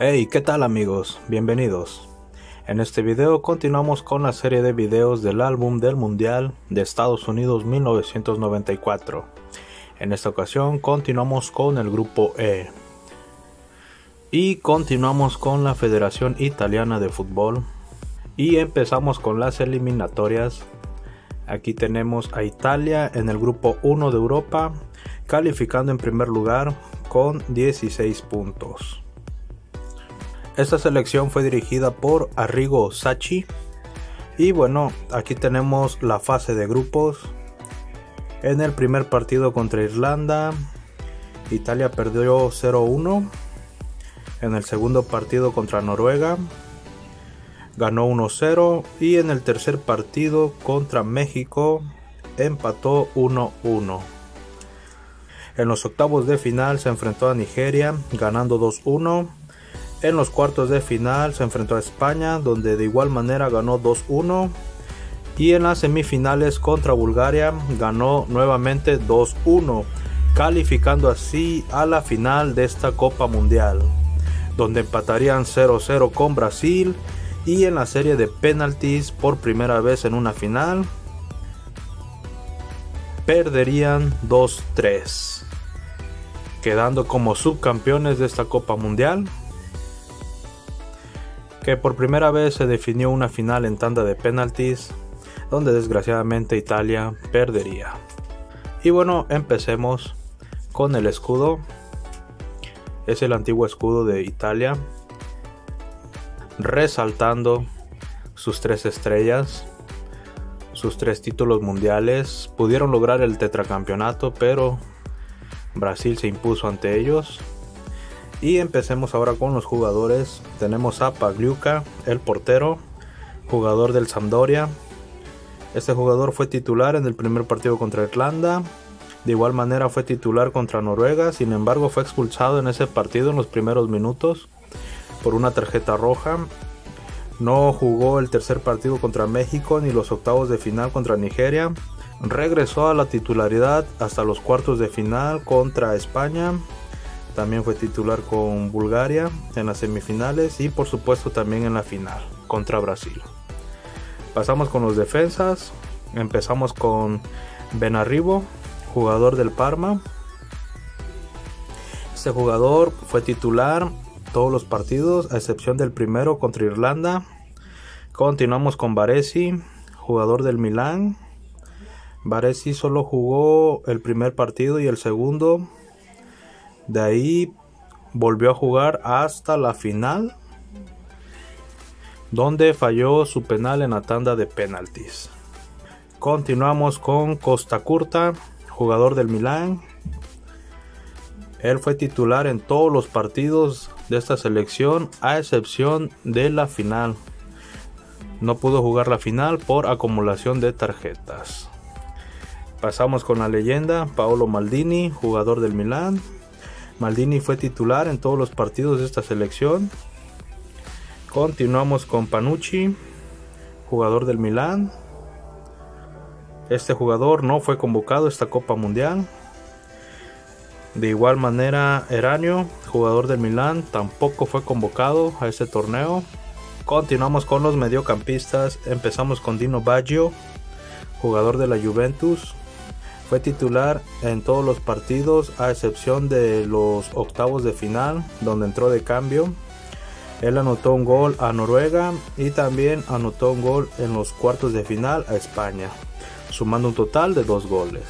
Hey, ¿qué tal amigos? Bienvenidos. En este video continuamos con la serie de videos del álbum del Mundial de Estados Unidos 1994. En esta ocasión continuamos con el grupo E. Y continuamos con la Federación Italiana de Fútbol. Y empezamos con las eliminatorias. Aquí tenemos a Italia en el grupo 1 de Europa, calificando en primer lugar con 16 puntos. Esta selección fue dirigida por Arrigo Sacchi. Y bueno, aquí tenemos la fase de grupos. En el primer partido contra Irlanda, Italia perdió 0-1. En el segundo partido contra Noruega, ganó 1-0. Y en el tercer partido contra México, empató 1-1. En los octavos de final se enfrentó a Nigeria, ganando 2-1. En los cuartos de final se enfrentó a España, donde de igual manera ganó 2-1. Y en las semifinales contra Bulgaria ganó nuevamente 2-1, calificando así a la final de esta Copa Mundial, donde empatarían 0-0 con Brasil. Y en la serie de penaltis, por primera vez en una final, perderían 2-3, quedando como subcampeones de esta Copa Mundial, que por primera vez se definió una final en tanda de penaltis, donde desgraciadamente Italia perdería. Y bueno, empecemos con el escudo. Es el antiguo escudo de Italia, resaltando sus 3 estrellas, sus 3 títulos mundiales. Pudieron lograr el tetracampeonato, pero Brasil se impuso ante ellos. Y empecemos ahora con los jugadores. Tenemos a Pagliuca, el portero, jugador del Sampdoria. Este jugador fue titular en el primer partido contra Irlanda. De igual manera fue titular contra Noruega. Sin embargo, fue expulsado en ese partido en los primeros minutos por una tarjeta roja. No jugó el tercer partido contra México ni los octavos de final contra Nigeria. Regresó a la titularidad hasta los cuartos de final contra España. También fue titular con Bulgaria en las semifinales y por supuesto también en la final contra Brasil. Pasamos con los defensas. Empezamos con Benarribo, jugador del Parma. Este jugador fue titular todos los partidos a excepción del primero contra Irlanda. Continuamos con Baresi, jugador del Milán. Baresi solo jugó el primer partido y el segundo. De ahí volvió a jugar hasta la final, donde falló su penal en la tanda de penaltis. Continuamos con Costa Curta, jugador del Milán. Él fue titular en todos los partidos de esta selección, a excepción de la final. No pudo jugar la final por acumulación de tarjetas. Pasamos con la leyenda Paolo Maldini, jugador del Milán. Maldini fue titular en todos los partidos de esta selección. Continuamos con Panucci, jugador del Milán. Este jugador no fue convocado a esta Copa Mundial. De igual manera, Eranio, jugador del Milán, tampoco fue convocado a este torneo. Continuamos con los mediocampistas. Empezamos con Dino Baggio, jugador de la Juventus. Fue titular en todos los partidos a excepción de los octavos de final, donde entró de cambio. Él anotó un gol a Noruega y también anotó un gol en los cuartos de final a España, sumando un total de 2 goles.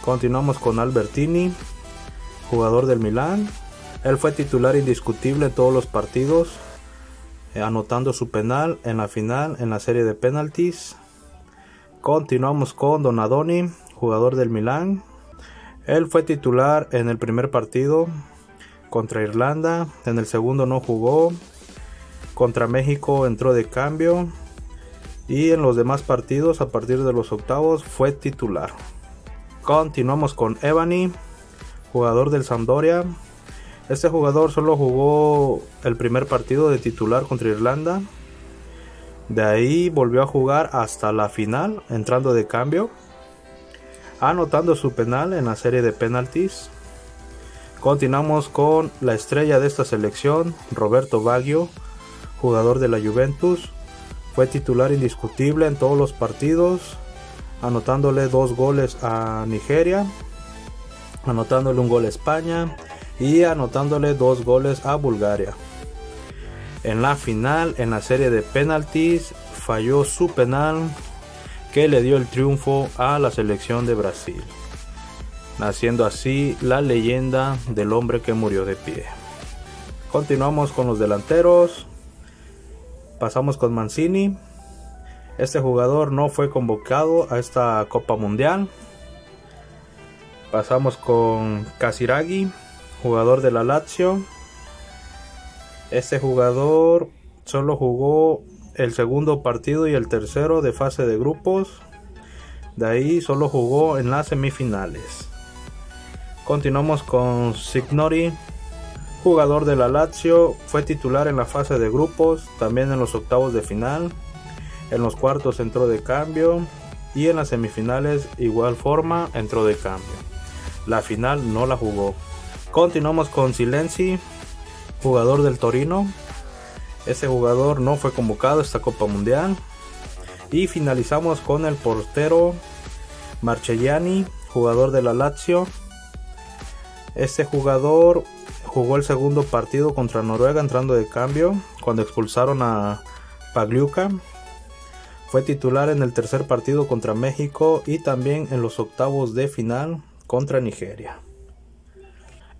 Continuamos con Albertini, jugador del Milán. Él fue titular indiscutible en todos los partidos, anotando su penal en la final en la serie de penaltis. Continuamos con Donadoni, jugador del Milán. Él fue titular en el primer partido contra Irlanda. En el segundo no jugó. Contra México entró de cambio. Y en los demás partidos, a partir de los octavos, fue titular. Continuamos con Evani, jugador del Sampdoria. Este jugador solo jugó el primer partido de titular contra Irlanda. De ahí volvió a jugar hasta la final, entrando de cambio, anotando su penal en la serie de penaltis. Continuamos con la estrella de esta selección, Roberto Baggio, jugador de la Juventus. Fue titular indiscutible en todos los partidos, anotándole 2 goles a Nigeria, anotándole un gol a España y anotándole 2 goles a Bulgaria. En la final, en la serie de penaltis, falló su penal que le dio el triunfo a la selección de Brasil, naciendo así la leyenda del hombre que murió de pie. Continuamos con los delanteros. Pasamos con Mancini. Este jugador no fue convocado a esta Copa Mundial. Pasamos con Casiraghi, jugador de la Lazio. Este jugador solo jugó el segundo partido y el tercero de fase de grupos. De ahí solo jugó en las semifinales. Continuamos con Signori, jugador de la Lazio. Fue titular en la fase de grupos, también en los octavos de final. En los cuartos entró de cambio y en las semifinales igual forma entró de cambio. La final no la jugó. Continuamos con Silenzi, jugador del Torino. Ese jugador no fue convocado a esta Copa Mundial. Y finalizamos con el portero Marchegiani, jugador de la Lazio. Este jugador jugó el segundo partido contra Noruega entrando de cambio cuando expulsaron a Pagliuca. Fue titular en el tercer partido contra México y también en los octavos de final contra Nigeria.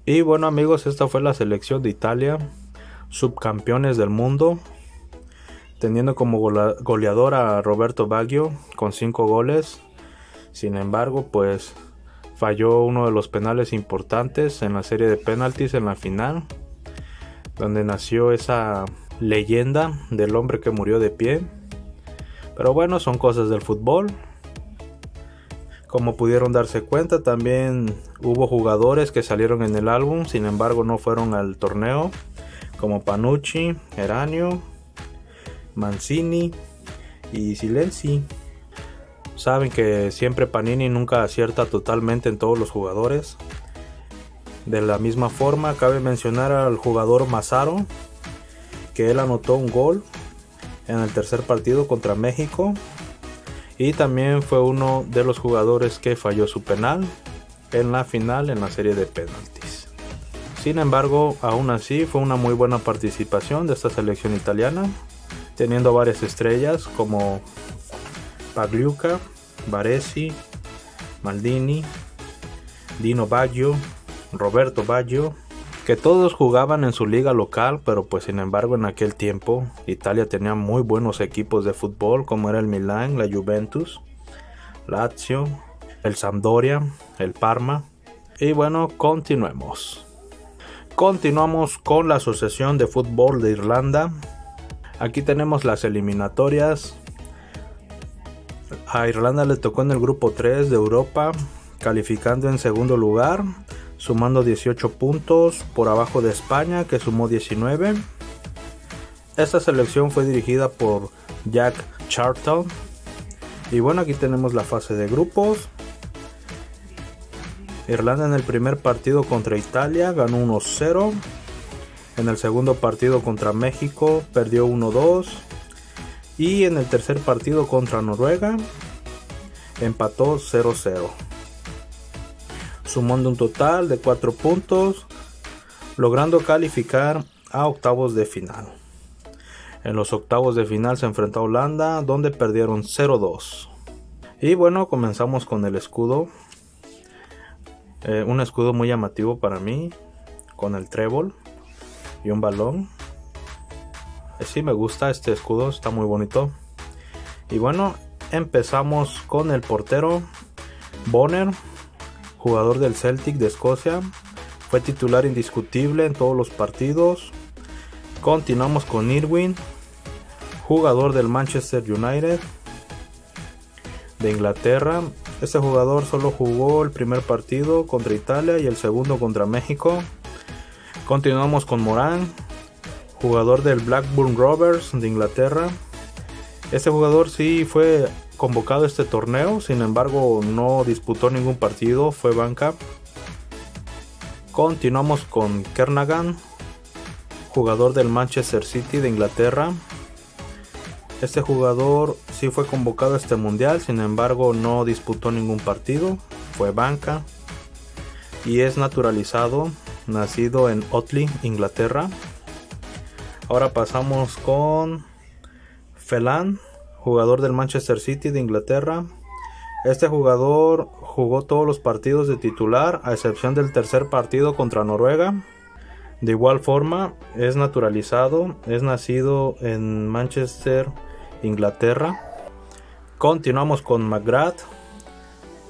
Y bueno amigos, esta fue la selección de Italia, subcampeones del mundo, teniendo como goleador a Roberto Baggio con 5 goles. Sin embargo, pues falló uno de los penales importantes en la serie de penaltis en la final, donde nació esa leyenda del hombre que murió de pie. Pero bueno, son cosas del fútbol. Como pudieron darse cuenta, también hubo jugadores que salieron en el álbum, sin embargo no fueron al torneo, como Panucci, Eranio, Mancini y Silenzi. Saben que siempre Panini nunca acierta totalmente en todos los jugadores. De la misma forma, cabe mencionar al jugador Massaro, que él anotó un gol en el tercer partido contra México. Y también fue uno de los jugadores que falló su penal en la final en la serie de penaltis. Sin embargo, aún así fue una muy buena participación de esta selección italiana, teniendo varias estrellas como Pagliuca, Baresi, Maldini, Dino Baggio, Roberto Baggio, que todos jugaban en su liga local, pero pues sin embargo en aquel tiempo Italia tenía muy buenos equipos de fútbol como era el Milan, la Juventus, Lazio, el Sampdoria, el Parma. Y bueno, continuamos con la Asociación de Fútbol de Irlanda. Aquí tenemos las eliminatorias. A Irlanda le tocó en el grupo 3 de Europa, calificando en segundo lugar, sumando 18 puntos por abajo de España, que sumó 19. Esta selección fue dirigida por Jack Charlton. Y bueno, aquí tenemos la fase de grupos. Irlanda en el primer partido contra Italia ganó 1-0. En el segundo partido contra México perdió 1-2. Y en el tercer partido contra Noruega empató 0-0. Sumando un total de 4 puntos, logrando calificar a octavos de final. En los octavos de final se enfrentó a Holanda, donde perdieron 0-2. Y bueno, comenzamos con el escudo. Un escudo muy llamativo para mí, con el trébol y un balón. Sí, me gusta este escudo, está muy bonito. Y bueno, empezamos con el portero Bonner, jugador del Celtic de Escocia. Fue titular indiscutible en todos los partidos. Continuamos con Irwin, jugador del Manchester United de Inglaterra. Este jugador solo jugó el primer partido contra Italia y el segundo contra México. Continuamos con Morán, jugador del Blackburn Rovers de Inglaterra. Este jugador sí fue convocado a este torneo, sin embargo no disputó ningún partido, fue banca. Continuamos con Kernagan, jugador del Manchester City de Inglaterra. Este jugador sí fue convocado a este mundial, sin embargo no disputó ningún partido, fue banca y es naturalizado, nacido en Otley, Inglaterra. Ahora pasamos con Phelan, jugador del Manchester City de Inglaterra. Este jugador jugó todos los partidos de titular, a excepción del tercer partido contra Noruega. De igual forma, es naturalizado, es nacido en Manchester, Inglaterra. Continuamos con McGrath,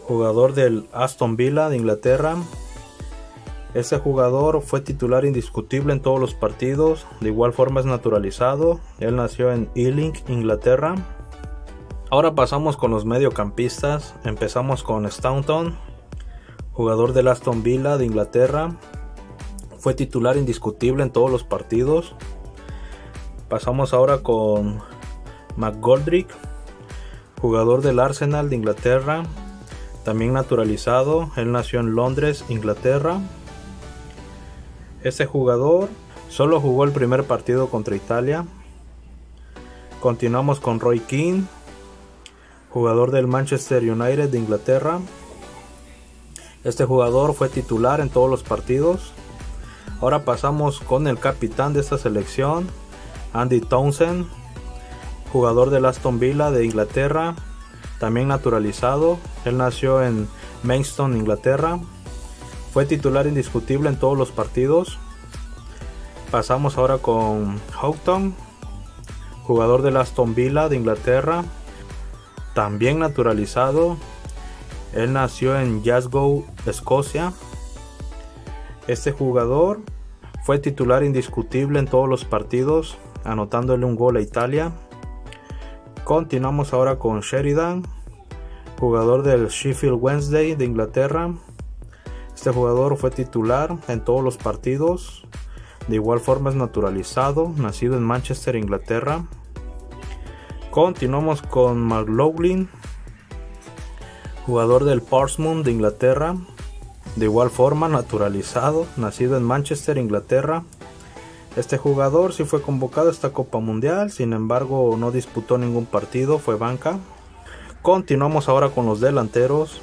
jugador del Aston Villa de Inglaterra. Este jugador fue titular indiscutible en todos los partidos, de igual forma es naturalizado, él nació en Ealing, Inglaterra. Ahora pasamos con los mediocampistas, empezamos con Staunton, jugador del Aston Villa de Inglaterra, fue titular indiscutible en todos los partidos. Pasamos ahora con McGoldrick, jugador del Arsenal de Inglaterra, también naturalizado, él nació en Londres, Inglaterra. Este jugador solo jugó el primer partido contra Italia. Continuamos con Roy Keane, jugador del Manchester United de Inglaterra. Este jugador fue titular en todos los partidos. Ahora pasamos con el capitán de esta selección, Andy Townsend, jugador del Aston Villa de Inglaterra, también naturalizado. Él nació en Maidstone, Inglaterra. Fue titular indiscutible en todos los partidos. Pasamos ahora con Houghton, jugador del Aston Villa de Inglaterra, también naturalizado. Él nació en Glasgow, Escocia. Este jugador fue titular indiscutible en todos los partidos, anotándole un gol a Italia. Continuamos ahora con Sheridan, jugador del Sheffield Wednesday de Inglaterra. Este jugador fue titular en todos los partidos, de igual forma es naturalizado, nacido en Manchester, Inglaterra. Continuamos con McLaughlin, jugador del Portsmouth de Inglaterra, de igual forma naturalizado, nacido en Manchester, Inglaterra. Este jugador sí fue convocado a esta Copa Mundial, sin embargo no disputó ningún partido, fue banca. Continuamos ahora con los delanteros,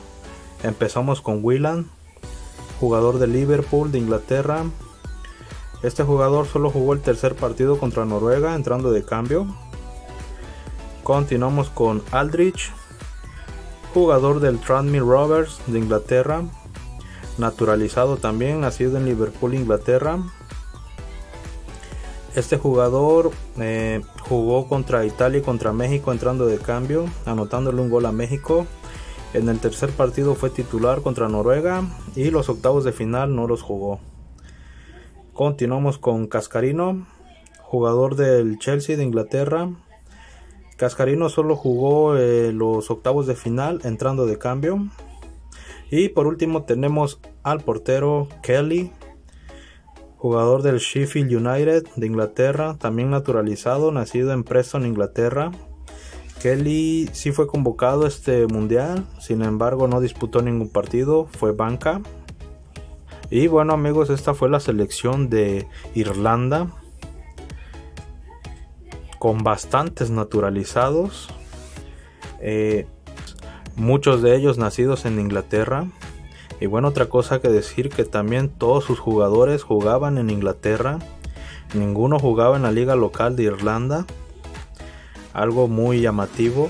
empezamos con Whelan, jugador de Liverpool de Inglaterra. Este jugador solo jugó el tercer partido contra Noruega, entrando de cambio. Continuamos con Aldrich, jugador del Tranmere Rovers de Inglaterra, naturalizado también, nacido en Liverpool, Inglaterra. Este jugador jugó contra Italia y contra México entrando de cambio, anotándole un gol a México. En el tercer partido fue titular contra Noruega y los octavos de final no los jugó. Continuamos con Cascarino, jugador del Chelsea de Inglaterra. Cascarino solo jugó los octavos de final entrando de cambio. Y por último tenemos al portero Kelly, jugador del Sheffield United de Inglaterra, también naturalizado, nacido en Preston, Inglaterra. Kelly sí fue convocado a este mundial, sin embargo no disputó ningún partido, fue banca. Y bueno amigos, esta fue la selección de Irlanda, con bastantes naturalizados, muchos de ellos nacidos en Inglaterra. Y bueno, otra cosa que decir, que también todos sus jugadores jugaban en Inglaterra, ninguno jugaba en la liga local de Irlanda, algo muy llamativo,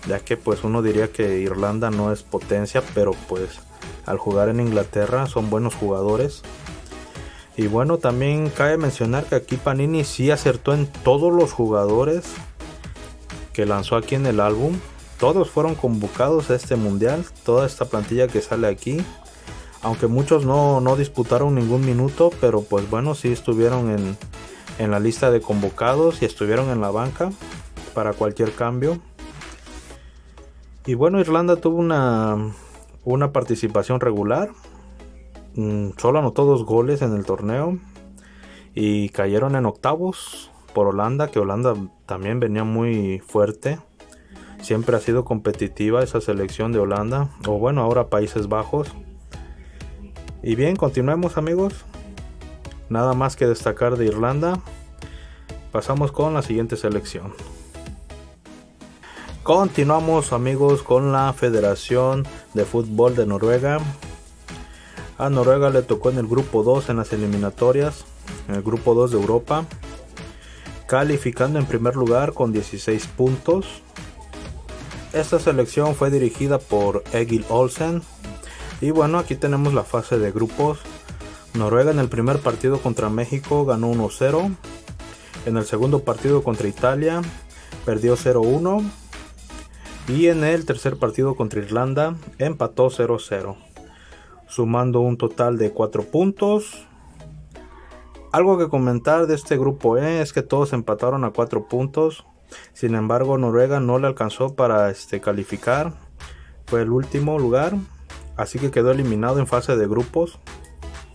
ya que pues uno diría que Irlanda no es potencia, pero pues al jugar en Inglaterra son buenos jugadores. Y bueno, también cabe mencionar que aquí Panini sí acertó en todos los jugadores que lanzó aquí en el álbum. Todos fueron convocados a este mundial, toda esta plantilla que sale aquí. Aunque muchos no disputaron ningún minuto, pero pues bueno, sí estuvieron en la lista de convocados y estuvieron en la banca para cualquier cambio. Y bueno, Irlanda tuvo una participación regular. Solo anotó 2 goles en el torneo y cayeron en octavos por Holanda, que Holanda también venía muy fuerte. Siempre ha sido competitiva esa selección de Holanda, o bueno, ahora Países Bajos. Y bien, continuemos amigos. Nada más que destacar de Irlanda. Pasamos con la siguiente selección. Continuamos amigos con la Federación de Fútbol de Noruega. A Noruega le tocó en el grupo 2 en las eliminatorias, en el grupo 2 de Europa, calificando en primer lugar con 16 puntos. Esta selección fue dirigida por Egil Olsen. Y bueno, aquí tenemos la fase de grupos. Noruega en el primer partido contra México ganó 1-0. En el segundo partido contra Italia perdió 0-1. Y en el tercer partido contra Irlanda empató 0-0. Sumando un total de 4 puntos. Algo que comentar de este grupo E es que todos empataron a 4 puntos. Sin embargo, Noruega no le alcanzó para calificar. Fue el último lugar. Así que quedó eliminado en fase de grupos.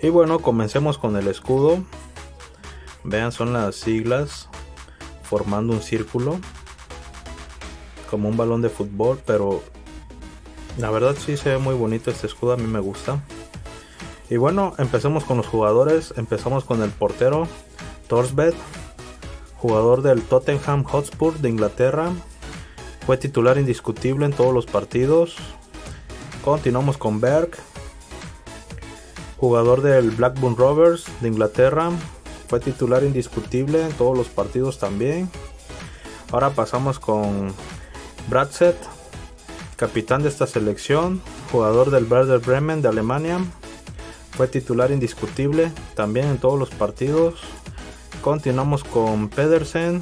Y bueno, comencemos con el escudo. Vean, son las siglas formando un círculo, como un balón de fútbol, pero la verdad sí se ve muy bonito este escudo, a mí me gusta. Y bueno, empecemos con los jugadores. Empezamos con el portero Thorstvedt, jugador del Tottenham Hotspur de Inglaterra. Fue titular indiscutible en todos los partidos. Continuamos con Berg, jugador del Blackburn Rovers de Inglaterra. Fue titular indiscutible en todos los partidos también. Ahora pasamos con Bratzett, capitán de esta selección, jugador del Werder Bremen de Alemania. Fue titular indiscutible también en todos los partidos. Continuamos con Pedersen,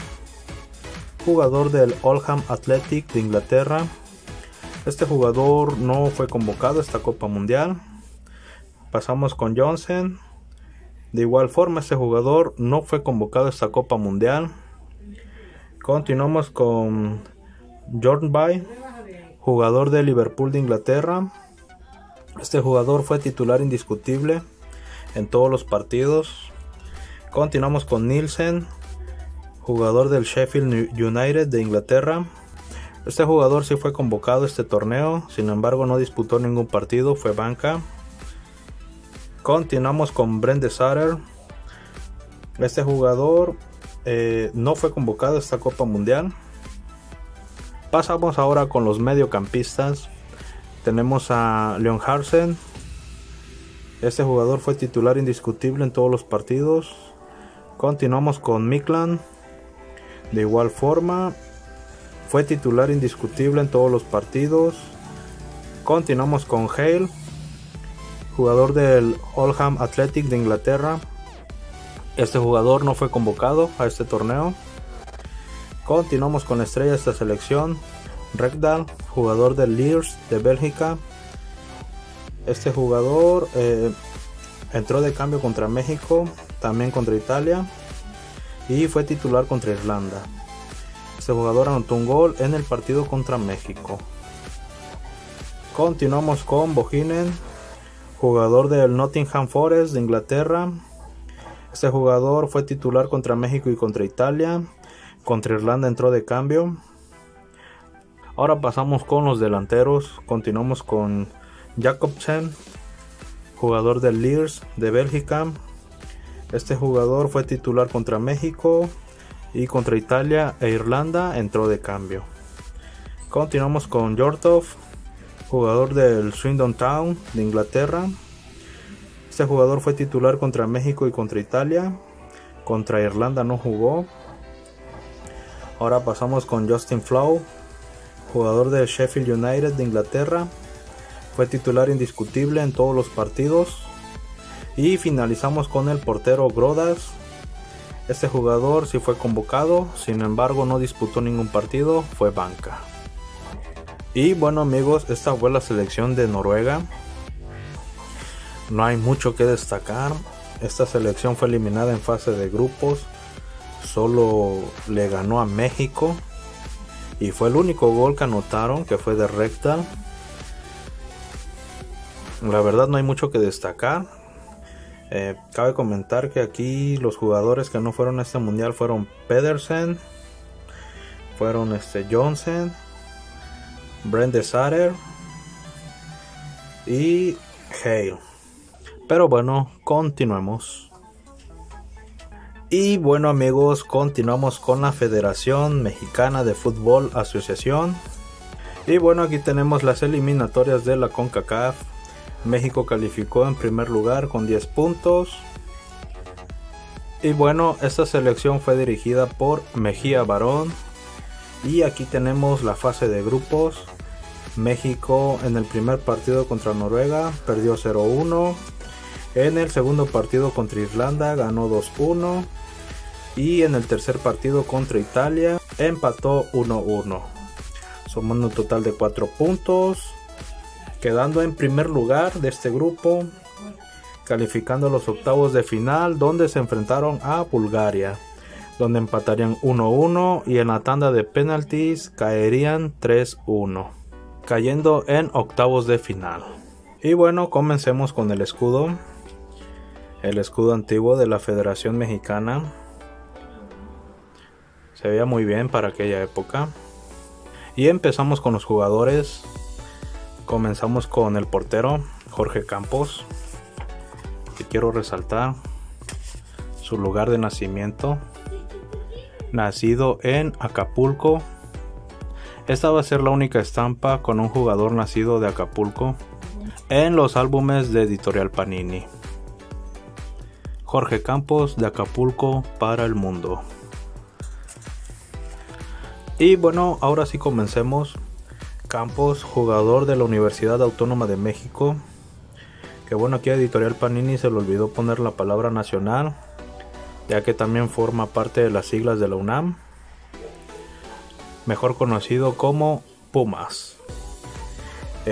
jugador del Oldham Athletic de Inglaterra. Este jugador no fue convocado a esta Copa Mundial. Pasamos con Johnsen. De igual forma, este jugador no fue convocado a esta Copa Mundial. Continuamos con Jornby, jugador de Liverpool de Inglaterra. Este jugador fue titular indiscutible en todos los partidos. Continuamos con Nielsen, jugador del Sheffield United de Inglaterra. Este jugador sí fue convocado a este torneo, sin embargo no disputó ningún partido, fue banca. Continuamos con Brende Satter. Este jugador no fue convocado a esta Copa Mundial. Pasamos ahora con los mediocampistas. Tenemos a Leon Harsen. Este jugador fue titular indiscutible en todos los partidos. Continuamos con Mikland. De igual forma, fue titular indiscutible en todos los partidos. Continuamos con Hale, jugador del Oldham Athletic de Inglaterra. Este jugador no fue convocado a este torneo. Continuamos con la estrella de esta selección, Rekdal, jugador del Lierse de Bélgica. Este jugador entró de cambio contra México, también contra Italia, y fue titular contra Irlanda. Este jugador anotó un gol en el partido contra México. Continuamos con Bohinen, jugador del Nottingham Forest de Inglaterra. Este jugador fue titular contra México y contra Italia. Contra Irlanda entró de cambio. Ahora pasamos con los delanteros. Continuamos con Jacobsen, jugador del Lierse de Bélgica. Este jugador fue titular contra México y contra Italia e Irlanda entró de cambio. Continuamos con Hjorthoff, jugador del Swindon Town de Inglaterra. Este jugador fue titular contra México y contra Italia. Contra Irlanda no jugó. Ahora pasamos con Justin Flow, jugador del Sheffield United de Inglaterra. Fue titular indiscutible en todos los partidos. Y finalizamos con el portero Grodas. Este jugador sí fue convocado, sin embargo no disputó ningún partido, fue banca. Y bueno amigos, esta fue la selección de Noruega. No hay mucho que destacar. Esta selección fue eliminada en fase de grupos. Solo le ganó a México. Y fue el único gol que anotaron, que fue de Rekdal. La verdad no hay mucho que destacar. Cabe comentar que aquí los jugadores que no fueron a este mundial fueron Pedersen, fueron Johnsen, Brende Satter y Hale. Pero bueno, continuemos. Y bueno amigos, continuamos con la Federación Mexicana de Fútbol Asociación. Y bueno, aquí tenemos las eliminatorias de la CONCACAF. México calificó en primer lugar con 10 puntos. Y bueno, esta selección fue dirigida por Mejía Barón. Y aquí tenemos la fase de grupos. México en el primer partido contra Noruega perdió 0-1. En el segundo partido contra Irlanda ganó 2-1. Y en el tercer partido contra Italia empató 1-1. Sumando un total de 4 puntos. Quedando en primer lugar de este grupo. Calificando los octavos de final, donde se enfrentaron a Bulgaria, donde empatarían 1-1 y en la tanda de penaltis caerían 3-1, cayendo en octavos de final. Y bueno, comencemos con el escudo antiguo de la Federación Mexicana. Se veía muy bien para aquella época. Y empezamos con los jugadores. Comenzamos con el portero Jorge Campos, que quiero resaltar su lugar de nacimiento. Nacido en Acapulco. Esta va a ser la única estampa con un jugador nacido de Acapulco en los álbumes de Editorial Panini. Jorge Campos, de Acapulco para el mundo. Y bueno, ahora sí comencemos. Campos, jugador de la Universidad Autónoma de México. Que bueno, aquí a Editorial Panini se le olvidó poner la palabra nacional, ya que también forma parte de las siglas de la UNAM. Mejor conocido como Pumas.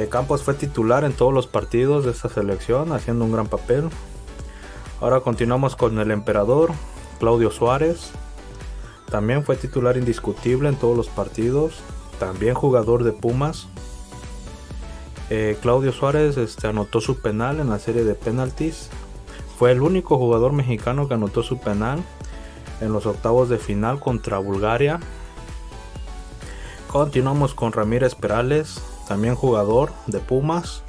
Campos fue titular en todos los partidos de esta selección, haciendo un gran papel. Ahora continuamos con el emperador Claudio Suárez. También fue titular indiscutible en todos los partidos. También jugador de Pumas. Claudio Suárez anotó su penal en la serie de penaltis. Fue el único jugador mexicano que anotó su penal en los octavos de final contra Bulgaria. Continuamos con Ramírez Perales, también jugador de Pumas.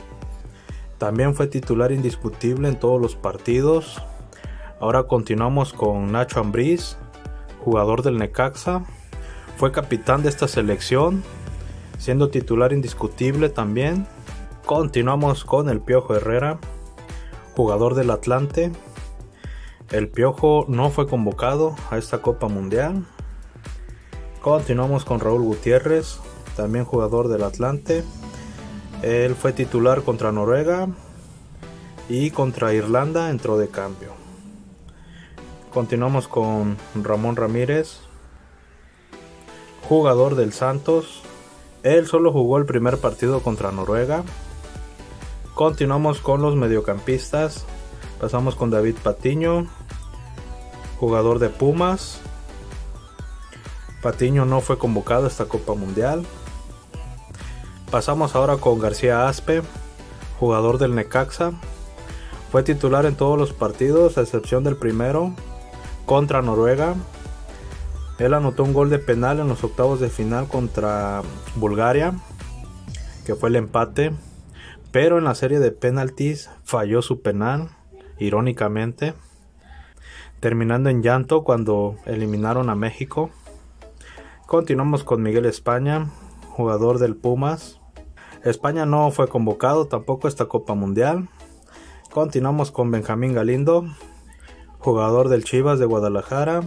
También fue titular indiscutible en todos los partidos. Ahora continuamos con Nacho Ambriz, jugador del Necaxa. Fue capitán de esta selección, siendo titular indiscutible también. Continuamos con el Piojo Herrera, jugador del Atlante. El Piojo no fue convocado a esta Copa Mundial. Continuamos con Raúl Gutiérrez, también jugador del Atlante. Él fue titular contra Noruega y contra Irlanda entró de cambio. Continuamos con Ramón Ramírez, jugador del Santos. Él solo jugó el primer partido contra Noruega. Continuamos con los mediocampistas. Pasamos con David Patiño, jugador de Pumas. Patiño no fue convocado a esta Copa Mundial. Pasamos ahora con García Aspe, jugador del Necaxa. Fue titular en todos los partidos, a excepción del primero, contra Noruega. Él anotó un gol de penal en los octavos de final contra Bulgaria, que fue el empate. Pero en la serie de penaltis falló su penal, irónicamente, terminando en llanto cuando eliminaron a México. Continuamos con Miguel España, jugador del Pumas. España no fue convocado tampoco a esta Copa Mundial. Continuamos con Benjamín Galindo, jugador del Chivas de Guadalajara.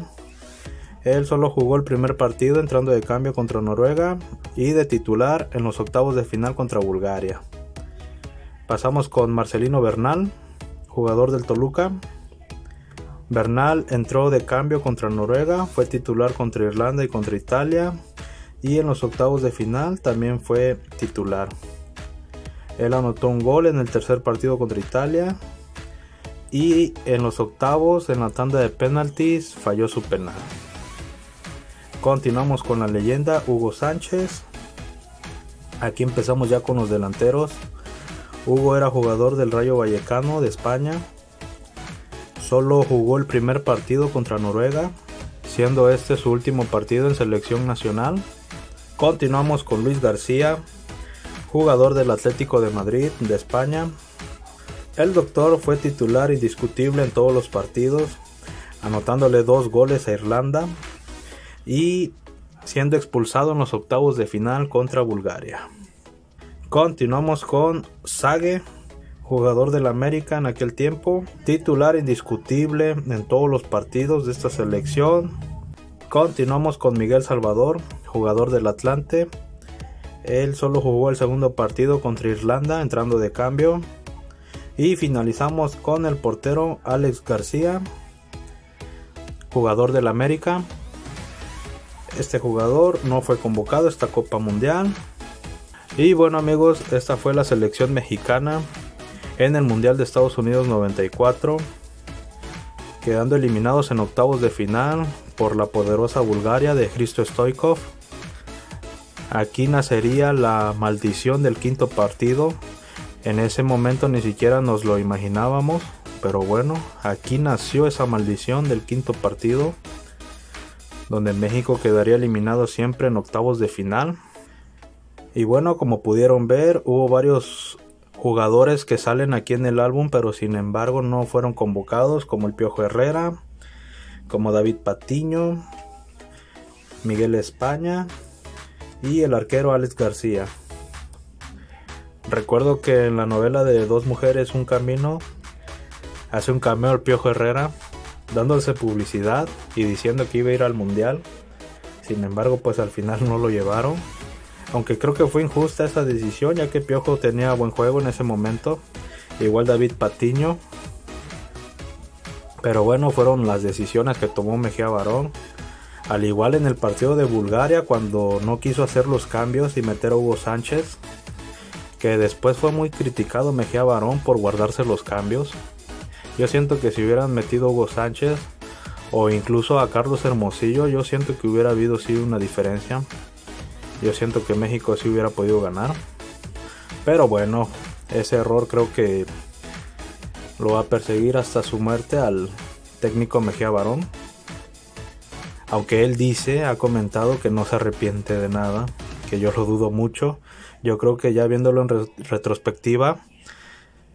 Él solo jugó el primer partido entrando de cambio contra Noruega y de titular en los octavos de final contra Bulgaria. Pasamos con Marcelino Bernal, jugador del Toluca. Bernal entró de cambio contra Noruega, fue titular contra Irlanda y contra Italia, y en los octavos de final también fue titular. Él anotó un gol en el tercer partido contra Italia, y en los octavos, en la tanda de penaltis, falló su penal. Continuamos con la leyenda Hugo Sánchez. Aquí empezamos ya con los delanteros. Hugo era jugador del Rayo Vallecano de España. Solo jugó el primer partido contra Noruega, siendo este su último partido en selección nacional. Continuamos con Luis García, jugador del Atlético de Madrid de España. El doctor fue titular indiscutible en todos los partidos, anotándole 2 goles a Irlanda y siendo expulsado en los octavos de final contra Bulgaria. Continuamos con Sage, jugador del América en aquel tiempo, titular indiscutible en todos los partidos de esta selección. Continuamos con Miguel Salvador, jugador del Atlante. Él solo jugó el segundo partido contra Irlanda, entrando de cambio. Y finalizamos con el portero Alex García, jugador del América. Este jugador no fue convocado a esta Copa Mundial. Y bueno amigos, esta fue la selección mexicana en el Mundial de Estados Unidos 94, quedando eliminados en octavos de final por la poderosa Bulgaria de Hristo Stoichkov. Aquí nacería la maldición del quinto partido. En ese momento ni siquiera nos lo imaginábamos, pero bueno, aquí nació esa maldición del quinto partido, donde México quedaría eliminado siempre en octavos de final. Y bueno, como pudieron ver, hubo varios jugadores que salen aquí en el álbum, pero sin embargo no fueron convocados, como el Piojo Herrera, como David Patiño, Miguel España y el arquero Alex García. Recuerdo que en la novela de Dos Mujeres, Un Camino, hace un cameo el Piojo Herrera, dándose publicidad y diciendo que iba a ir al Mundial. Sin embargo, pues al final no lo llevaron. Aunque creo que fue injusta esa decisión, ya que Piojo tenía buen juego en ese momento. Igual David Patiño. Pero bueno, fueron las decisiones que tomó Mejía Barón. Al igual en el partido de Bulgaria, cuando no quiso hacer los cambios y meter a Hugo Sánchez, que después fue muy criticado Mejía Barón por guardarse los cambios. Yo siento que si hubieran metido a Hugo Sánchez o incluso a Carlos Hermosillo, yo siento que hubiera habido sí una diferencia. Yo siento que México sí hubiera podido ganar. Pero bueno, ese error creo que lo va a perseguir hasta su muerte al técnico Mejía Barón. Aunque él ha comentado que no se arrepiente de nada, que yo lo dudo mucho. Yo creo que ya viéndolo en retrospectiva,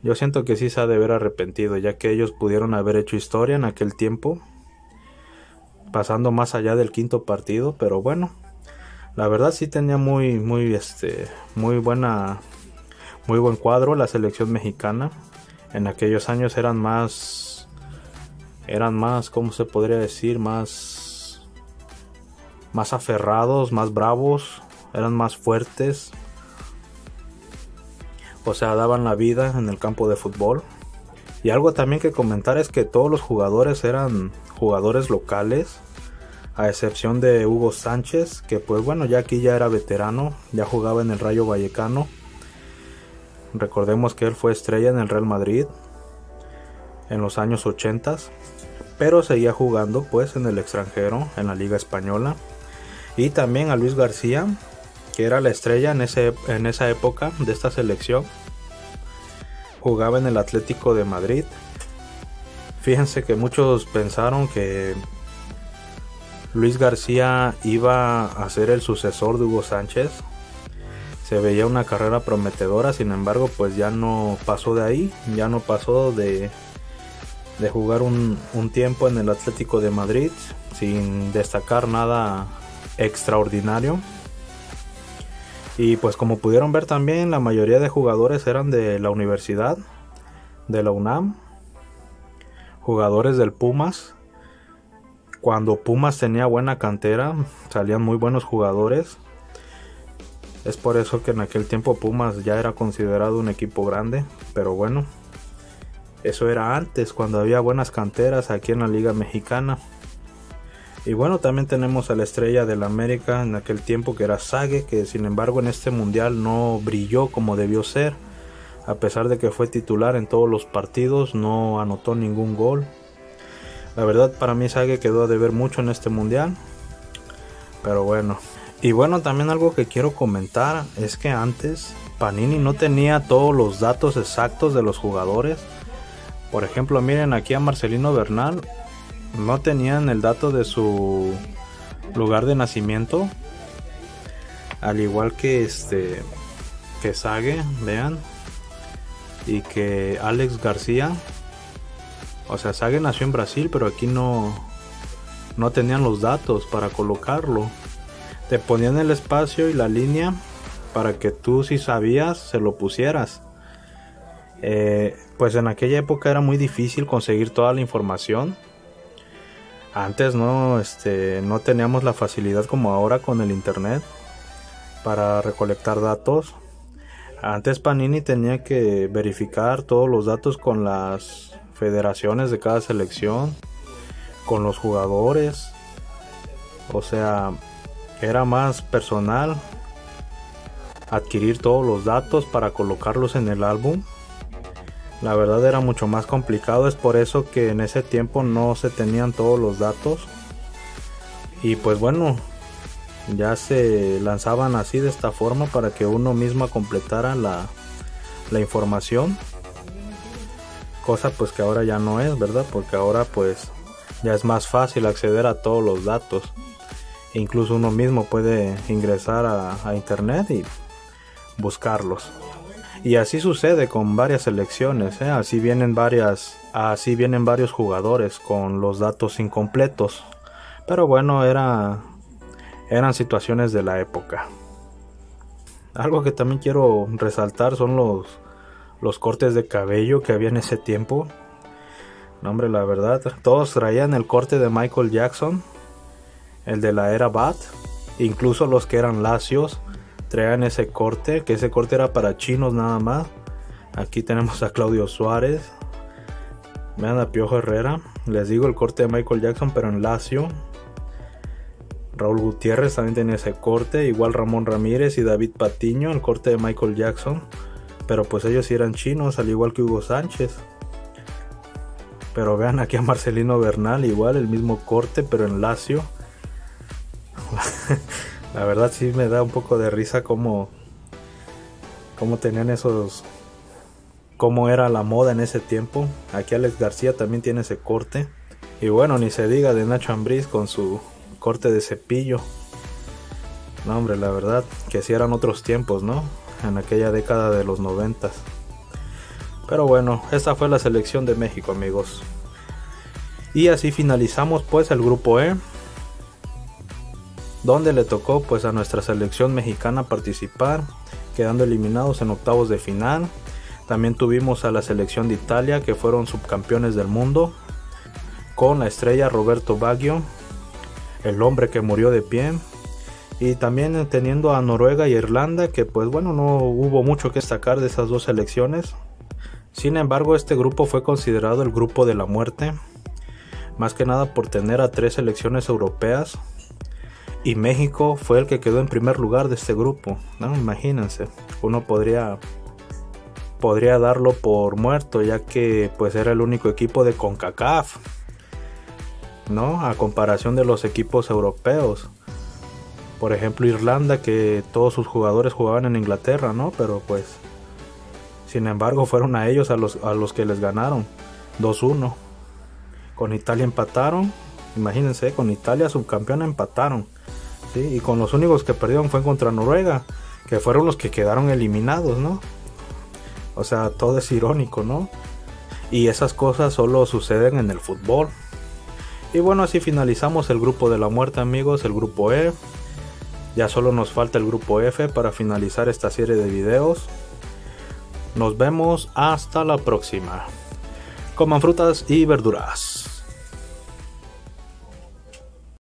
yo siento que sí se ha de haber arrepentido, ya que ellos pudieron haber hecho historia en aquel tiempo, pasando más allá del quinto partido. Pero bueno, la verdad sí tenía muy buen cuadro la selección mexicana. En aquellos años eran más, ¿cómo se podría decir? Más aferrados, más bravos, eran más fuertes. O sea, daban la vida en el campo de fútbol. Y algo también que comentar es que todos los jugadores eran jugadores locales, a excepción de Hugo Sánchez, que pues bueno, ya aquí ya era veterano, ya jugaba en el Rayo Vallecano. Recordemos que él fue estrella en el Real Madrid en los años 80, pero seguía jugando pues en el extranjero, en la Liga Española. Y también a Luis García, que era la estrella en esa época de esta selección, jugaba en el Atlético de Madrid. Fíjense que muchos pensaron que Luis García iba a ser el sucesor de Hugo Sánchez. Se veía una carrera prometedora, sin embargo pues ya no pasó de ahí, ya no pasó de jugar un tiempo en el Atlético de Madrid sin destacar nada extraordinario. Y pues como pudieron ver también, la mayoría de jugadores eran de la universidad, de la UNAM, jugadores del Pumas. Cuando Pumas tenía buena cantera, salían muy buenos jugadores. Es por eso que en aquel tiempo Pumas ya era considerado un equipo grande. Pero bueno, eso era antes, cuando había buenas canteras aquí en la Liga Mexicana. Y bueno, también tenemos a la estrella del América en aquel tiempo, que era Sage, que sin embargo en este mundial no brilló como debió ser. A pesar de que fue titular en todos los partidos, no anotó ningún gol. La verdad, para mí Sage quedó a deber mucho en este mundial. Pero bueno. Y bueno, también algo que quiero comentar es que antes Panini no tenía todos los datos exactos de los jugadores. Por ejemplo, miren aquí a Marcelino Bernal. No tenían el dato de su lugar de nacimiento, al igual que que Sage, vean. y que Alex García, o sea, Sage nació en Brasil, pero aquí no tenían los datos para colocarlo. Te ponían el espacio y la línea para que tú, si sabías, se lo pusieras. Pues en aquella época era muy difícil conseguir toda la información. Antes no teníamos la facilidad como ahora con el internet para recolectar datos. Antes Panini tenía que verificar todos los datos con las federaciones de cada selección, con los jugadores. O sea, era más personal adquirir todos los datos para colocarlos en el álbum. La verdad era mucho más complicado, es por eso que en ese tiempo no se tenían todos los datos. Y pues bueno, ya se lanzaban así de esta forma para que uno mismo completara la información. Cosa pues que ahora ya no es, ¿verdad? Porque ahora pues ya es más fácil acceder a todos los datos. Incluso uno mismo puede ingresar a internet y buscarlos. Y así sucede con varias selecciones, así vienen varios jugadores con los datos incompletos. Pero bueno, eran situaciones de la época. Algo que también quiero resaltar son los cortes de cabello que había en ese tiempo. No, hombre, la verdad, todos traían el corte de Michael Jackson, el de la era Bat. Incluso los que eran lacios traían ese corte, que ese corte era para chinos nada más. Aquí tenemos a Claudio Suárez, vean a Piojo Herrera, les digo el corte de Michael Jackson pero en lacio. Raúl Gutiérrez también tenía ese corte, igual Ramón Ramírez y David Patiño, el corte de Michael Jackson, pero pues ellos sí eran chinos, al igual que Hugo Sánchez. Pero vean aquí a Marcelino Bernal, igual el mismo corte pero en lacio. La verdad sí me da un poco de risa cómo tenían esos, cómo era la moda en ese tiempo. Aquí Alex García también tiene ese corte. Y bueno, ni se diga de Nacho Ambriz con su corte de cepillo. No, hombre, la verdad que sí eran otros tiempos, ¿no? En aquella década de los 90. Pero bueno, esta fue la selección de México, amigos. Y así finalizamos pues el grupo E, donde le tocó pues a nuestra selección mexicana participar, quedando eliminados en octavos de final. También tuvimos a la selección de Italia, que fueron subcampeones del mundo, con la estrella Roberto Baggio, el hombre que murió de pie. Y también teniendo a Noruega y Irlanda, que pues bueno, no hubo mucho que destacar de esas dos selecciones. Sin embargo, este grupo fue considerado el grupo de la muerte, más que nada por tener a 3 selecciones europeas. Y México fue el que quedó en primer lugar de este grupo, ¿no? Imagínense, uno podría darlo por muerto, ya que pues era el único equipo de CONCACAF, ¿no? A comparación de los equipos europeos. Por ejemplo, Irlanda, que todos sus jugadores jugaban en Inglaterra, ¿no? Pero pues, sin embargo, fueron a ellos a los que les ganaron 2-1. Con Italia empataron, imagínense, con Italia subcampeona empataron. ¿Sí? Y con los únicos que perdieron fue contra Noruega, que fueron los que quedaron eliminados, ¿no? O sea, todo es irónico, ¿no? Y esas cosas solo suceden en el fútbol. Y bueno, así finalizamos el grupo de la muerte, amigos, el grupo E. Ya solo nos falta el grupo F para finalizar esta serie de videos. Nos vemos hasta la próxima. Coman frutas y verduras.